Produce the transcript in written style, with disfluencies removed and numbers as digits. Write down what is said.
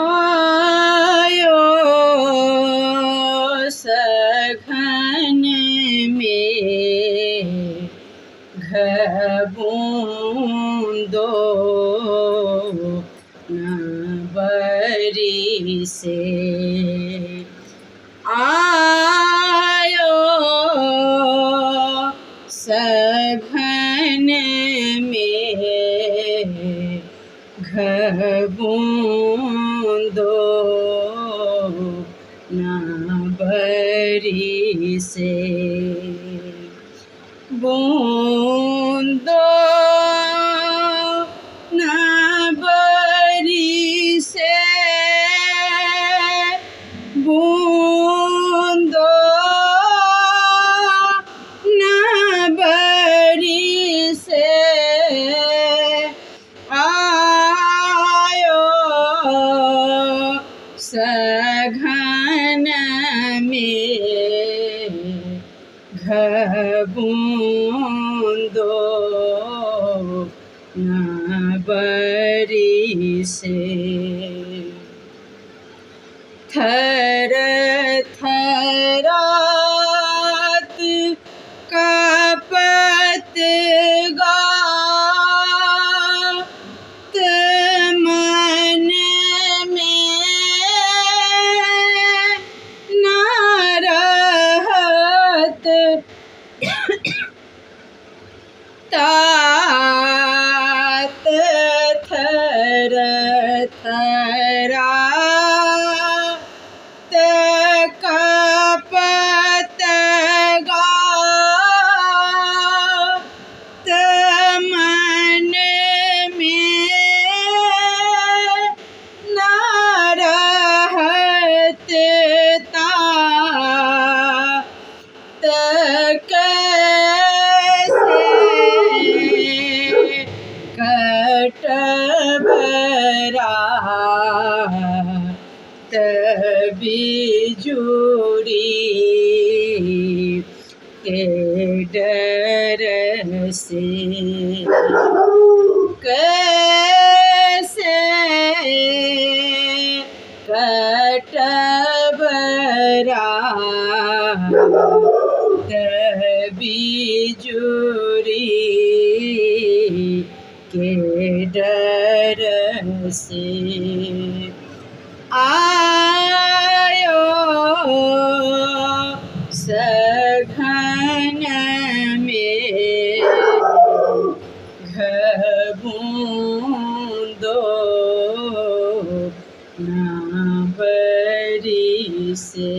आयो सघन में घबूंदो न बरिसे। आयो सघन में घबूंदो न बरिसे। बूंदो न बरिसे, बूंदो न बरिसे। आयो सघन में घबूंदो न बरिसे। थर थरात कापत गात मन में न रहत तात। थर थरात कापत गात मन में न रहत तात। कैसे कटब रात बिजुरी के डर से। कैसे कटब रात बिजुरी के डर से। आयो सघन में घबूंदो न बरिसे।